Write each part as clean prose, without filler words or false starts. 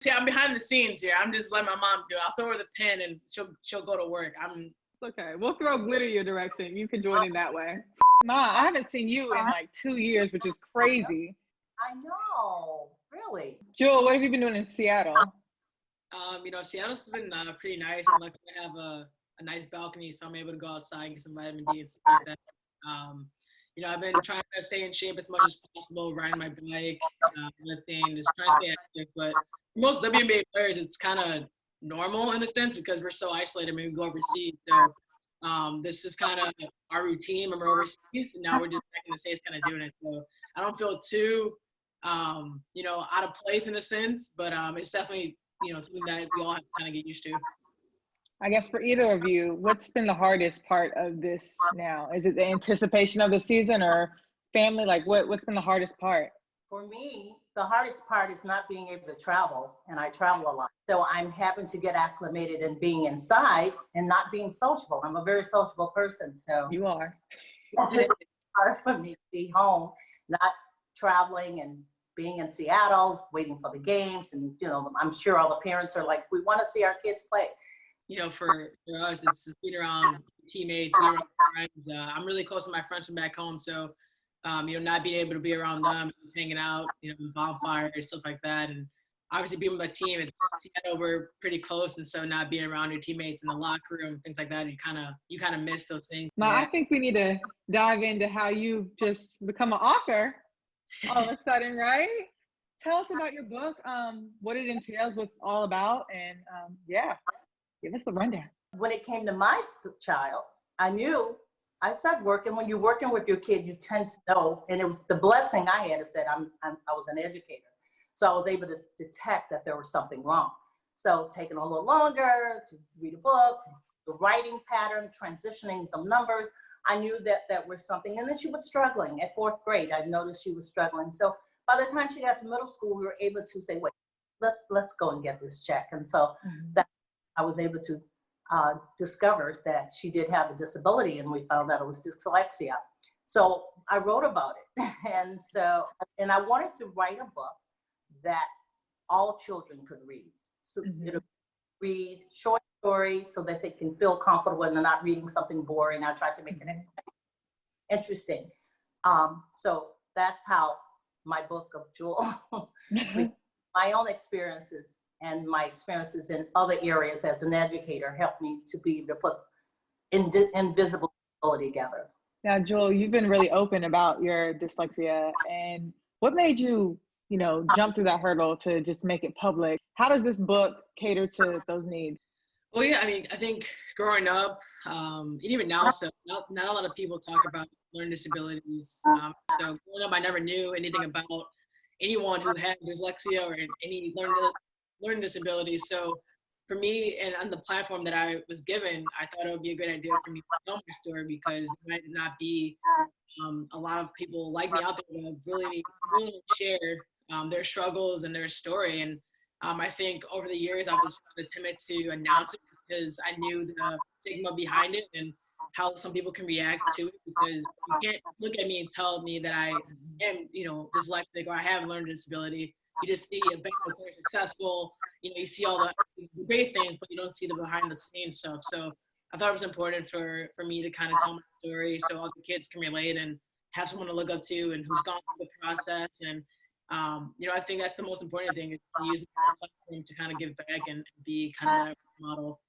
See, I'm behind the scenes here. I'm just letting my mom do it. I'll throw her the pen and she'll go to work. Okay, we'll throw glitter your direction. You can join in that way. Ma, I haven't seen you in like 2 years, which is crazy. I know, really. Jewell, what have you been doing in Seattle? Seattle's been pretty nice. I'm lucky to have a nice balcony, so I'm able to go outside and get some vitamin D and stuff like that. I've been trying to stay in shape as much as possible, riding my bike, lifting, just trying to stay active. But for most WNBA players, it's kind of normal in a sense because we're so isolated when we go overseas. So this is kind of our routine when we're overseas, and now we're just back in the States kind of doing it. So I don't feel too, out of place in a sense, but it's definitely, something that we all have to kind of get used to. I guess for either of you, what's been the hardest part of this now? Is it the anticipation of the season or family? Like what's been the hardest part? For me, the hardest part is not being able to travel, and I travel a lot. So I'm having to get acclimated and being inside and not being sociable. I'm a very sociable person, so. You are. It's hard for me to be home, not traveling and being in Seattle, waiting for the games. And, I'm sure all the parents are like, we want to see our kids play. For us, it's being around teammates, being around friends. I'm really close to my friends from back home, so not being able to be around them, hanging out, bonfires, stuff like that, and obviously being with my team, it's Seattle, we're pretty close, and so not being around your teammates in the locker room, things like that, you kind of miss those things. Now, I think we need to dive into how you've just become an author all of a sudden, right? Tell us about your book, what it entails, what it's all about, and give us the rundown. When it came to my child, I started working. When you're working with your kid, you tend to know, and it was the blessing I had is that I was an educator. So I was able to detect that there was something wrong. So taking a little longer to read a book, the writing pattern, transitioning some numbers, I knew that that was something. And then she was struggling at 4th grade. I noticed she was struggling. So by the time she got to middle school, we were able to say, wait, let's go and get this checked. And so that I was able to discover that she did have a disability, and we found out it was dyslexia. So I wrote about it. And I wanted to write a book that all children could read. So read short stories so that they can feel comfortable and they're not reading something boring. I tried to make it exciting, interesting. So that's how my book of Jewell, my own experiences and my experiences in other areas as an educator helped me to be able to put invisible together. Now, Jewell, you've been really open about your dyslexia, and what made you, jump through that hurdle to just make it public? How does this book cater to those needs? Well, yeah, I think growing up, and even now, so not a lot of people talk about learning disabilities. So growing up, I never knew anything about anyone who had dyslexia or any learning disabilities. So for me, and on the platform that I was given, I thought it would be a good idea for me to tell my story because there might not be a lot of people like me out there that really share their struggles and their story. And I think over the years, I was kind of timid to announce it because I knew the stigma behind it and how some people can react to it, because you can't look at me and tell me that I am, dyslexic or I have a learning disability. You just see a big player successful, you see all the great things, but you don't see the behind the scenes stuff. So I thought it was important for me to kind of tell my story so all the kids can relate and have someone to look up to and who's gone through the process. And, I think that's the most important thing is to use my platform to kind of give back and be kind of that model.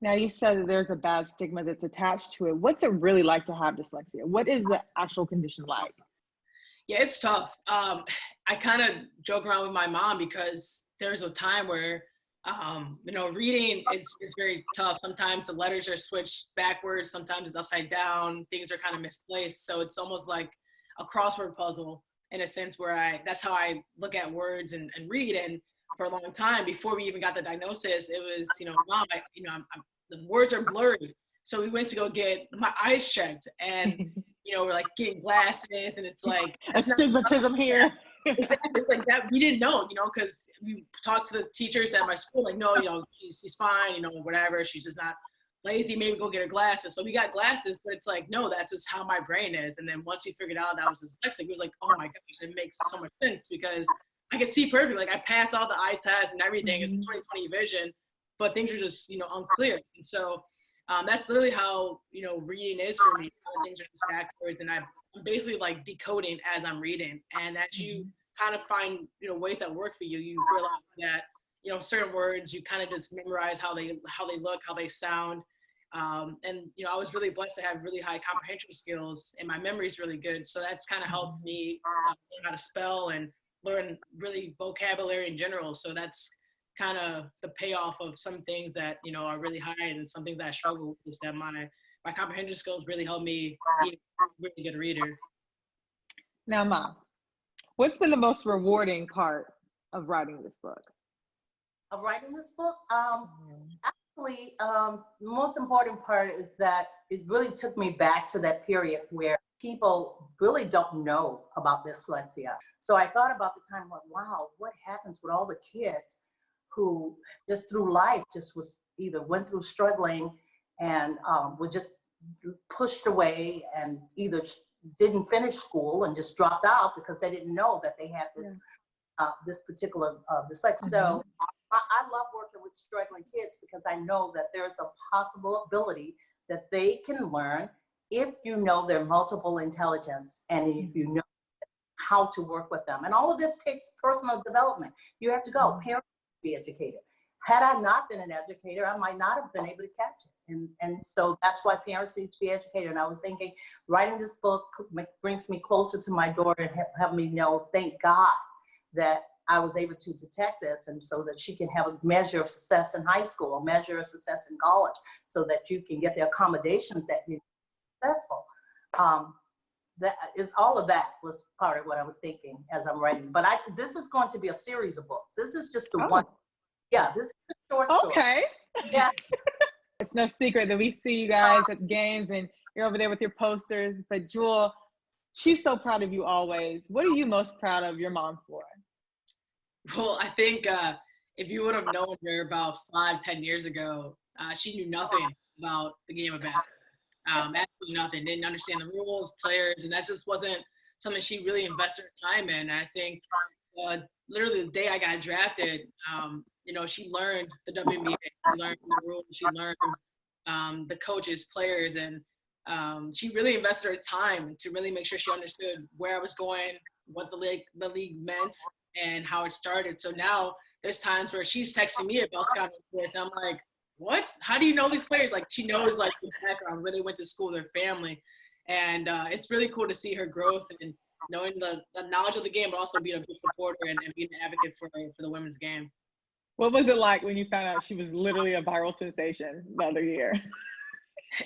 Now, you said that there's a bad stigma that's attached to it. What's it really like to have dyslexia? What is the actual condition like? Yeah, it's tough. I kind of joke around with my mom because there's a time where, reading is very tough. Sometimes the letters are switched backwards. Sometimes it's upside down. Things are kind of misplaced. So it's almost like a crossword puzzle in a sense where that's how I look at words and read. And for a long time, before we even got the diagnosis, it was, Mom, the words are blurry. So we went to go get my eyes checked, and we're like getting glasses, and it's like astigmatism here. It's like that. We didn't know, because we talked to the teachers at my school, like, no, she's fine, whatever. She's just not lazy. Maybe go get her glasses. So we got glasses, but it's like, no, that's just how my brain is. And then once we figured out that was dyslexic, it was like, oh my gosh, it makes so much sense because I could see perfect. Like I passed all the eye tests and everything. It's 20/20 vision, but things are just, unclear. And so that's literally how, reading is for me. Things are just backwards, and I'm basically like decoding as I'm reading. And as you kind of find, ways that work for you, you realize that, certain words, you kind of just memorize how they look, how they sound. And, I was really blessed to have really high comprehension skills, and my memory is really good. So that's kind of helped me learn how to spell and learn really vocabulary in general. So that's kind of the payoff of some things that, are really high, and some things that I struggle with is that my comprehension skills really helped me be a really good reader. Now, Mom, what's been the most rewarding part of writing this book? Of writing this book? Actually, the most important part is that it really took me back to that period where people really don't know about dyslexia. So I thought about the time, like, wow, what happens with all the kids who just through life just was either went through struggling and were just pushed away and either didn't finish school and just dropped out because they didn't know that they had this this particular dyslexia. So I love working with struggling kids because I know that there's a possible ability that they can learn if you know their multiple intelligence and if you know how to work with them. And all of this takes personal development. You have to go. Parents be educated. Had I not been an educator, I might not have been able to catch it. And so that's why parents need to be educated. And I was thinking, writing this book brings me closer to my daughter and have me know, thank God that I was able to detect this, and so that she can have a measure of success in high school, a measure of success in college, so that you can get the accommodations that you're successful. That is, all of that was part of what I was thinking as I'm writing. But this is going to be a series of books. This is just the one. Yeah, this is a short story. Okay. Yeah. It's no secret that we see you guys at games and you're over there with your posters. But Jewell, she's so proud of you always. What are you most proud of your mom for? Well, I think if you would have known her about 5-10 years ago, she knew nothing about the game of basketball. Absolutely nothing. Didn't understand the rules, players, and that just wasn't something she really invested her time in. And I think literally the day I got drafted, she learned the WNBA. She learned the rules. She learned the coaches, players, and she really invested her time to really make sure she understood where I was going, what the league meant, and how it started. So now there's times where she's texting me about scouting reports. I'm like, what? How do you know these players? Like, she knows like the background, where they went to school, their family. And it's really cool to see her growth and knowing the knowledge of the game, but also being a big supporter and being an advocate for the women's game. What was it like when you found out she was literally a viral sensation the other year?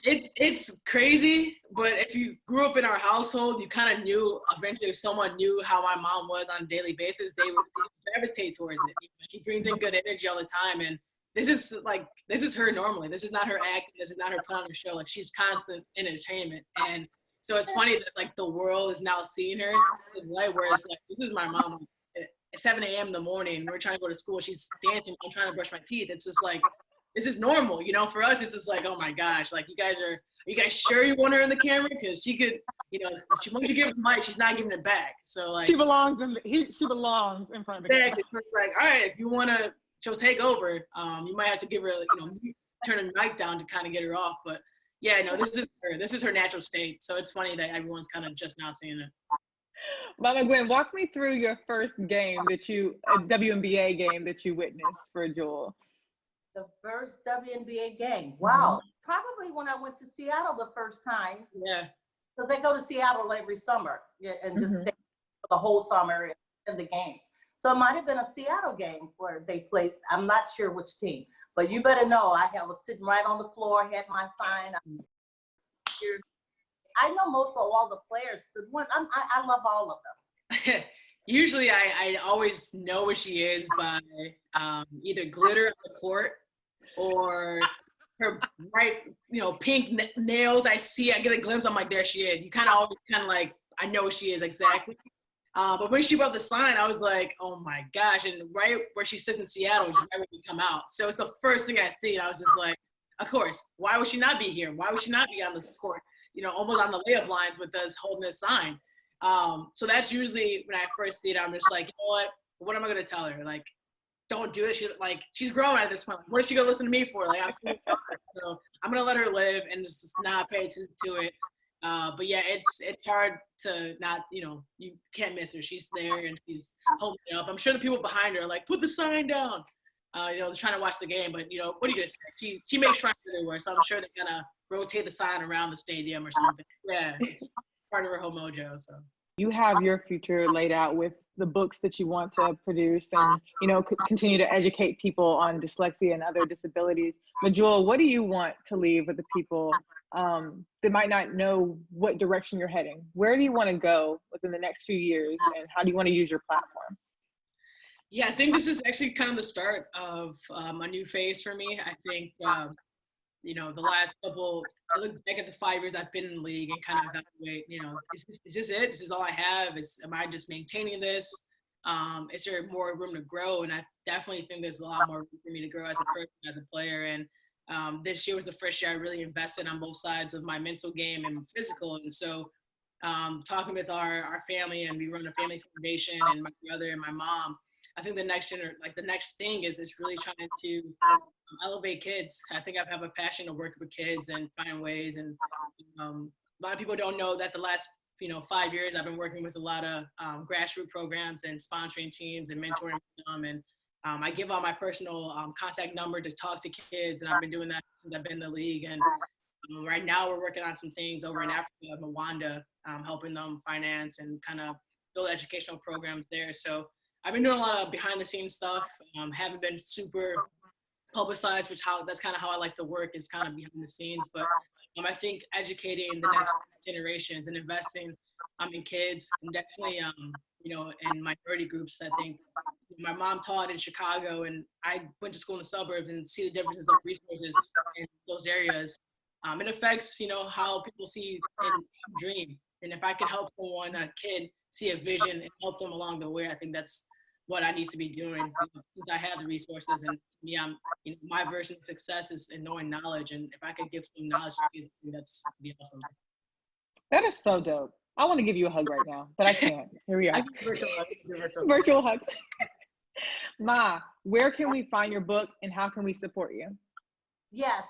It's crazy, but if you grew up in our household, you kind of knew eventually if someone knew how my mom was on a daily basis, they would gravitate towards it. She brings in good energy all the time, and this is her normally. This is not her acting. This is not her put on her show. Like, she's constant in entertainment, and so it's funny that like the world is now seeing her in this light, where it's like, this is my mom. At 7 a.m. in the morning, we're trying to go to school. She's dancing. I'm trying to brush my teeth. It's just like, this is normal, For us, it's just like, oh my gosh, like, are you guys sure you want her in the camera? Because she could, once you give her the mic, she's not giving it back. So like, she belongs in front of the camera. So it's like, all right, if you want to just take over, you might have to give her, turn the mic down to kind of get her off. But yeah, no, this is her. This is her natural state. So it's funny that everyone's kind of just now seeing it. Mama Gwen, walk me through your first game a WNBA game that you witnessed for Jewell. The first WNBA game. Wow. Probably when I went to Seattle the first time. Yeah. Because they go to Seattle every summer and just stay for the whole summer in the games. So it might have been a Seattle game where they played. I'm not sure which team, but you better know I was sitting right on the floor, had my sign. I know most of all the players. I love all of them. Usually I always know where she is by either glitter on the court or her bright, pink nails. I get a glimpse. I'm like, there she is. You kind of always like, I know where she is exactly. But when she brought the sign, I was like, oh my gosh. And right where she sits in Seattle is right where we come out. So it's the first thing I see. And I was just like, of course, why would she not be here? Why would she not be on this court? Almost on the layup lines with us holding this sign. So that's usually when I first see it, I'm just like, you know what? what am I gonna tell her? Like, don't do it. She's grown at this point. What is she gonna listen to me for? Like, I'm still young, so I'm gonna let her live and just not pay attention to it. But yeah, it's hard to not, you can't miss her. She's there and she's holding it up. I'm sure the people behind her are like, put the sign down. They're trying to watch the game, but what are you gonna say? She makes sure everywhere, so I'm sure they're gonna rotate the sign around the stadium or something. Yeah, it's part of her whole mojo. So you have your future laid out with the books that you want to produce and, continue to educate people on dyslexia and other disabilities. But Jewell, what do you want to leave with the people that might not know what direction you're heading? Where do you want to go within the next few years, and how do you want to use your platform? Yeah, I think this is actually kind of the start of a new phase for me. I think, the last couple, I look back at the 5 years I've been in the league and kind of evaluate, is this it? Is this all I have? Am I just maintaining this? Is there more room to grow? And I definitely think there's a lot more room for me to grow as a person, as a player. And this year was the first year I really invested on both sides of my mental game and physical. And so talking with our family, and we run a family foundation, and my brother and my mom, I think the next thing is really trying to elevate kids. I think I have a passion to work with kids and find ways. And a lot of people don't know that the last 5 years I've been working with a lot of grassroots programs and sponsoring teams and mentoring them. And I give out my personal contact number to talk to kids, and I've been doing that since I've been in the league. And right now we're working on some things over in Africa, Rwanda, helping them finance and kind of build educational programs there. So I've been doing a lot of behind the scenes stuff. Haven't been super publicized, that's kind of how I like to work, is kind of behind the scenes. But I think educating the next generations and investing in kids, and definitely in minority groups. I think my mom taught in Chicago, and I went to school in the suburbs, and see the differences of resources in those areas. It affects how people see and dream. And if I can help a kid see a vision and help them along the way, I think that's what I need to be doing, since I have the resources. And my version of success is in knowing knowledge. And if I could give some knowledge to kids, that's be awesome. That is so dope. I want to give you a hug right now, but I can't. Here we are. Virtual hugs. Ma, where can we find your book, and how can we support you? Yes,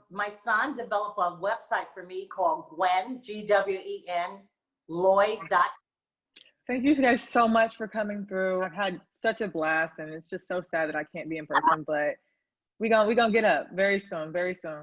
my son developed a website for me called Gwen, Gwen, Loyd.com. Thank you guys so much for coming through. I've had such a blast, and it's just so sad that I can't be in person, but we're gonna get up very soon, very soon.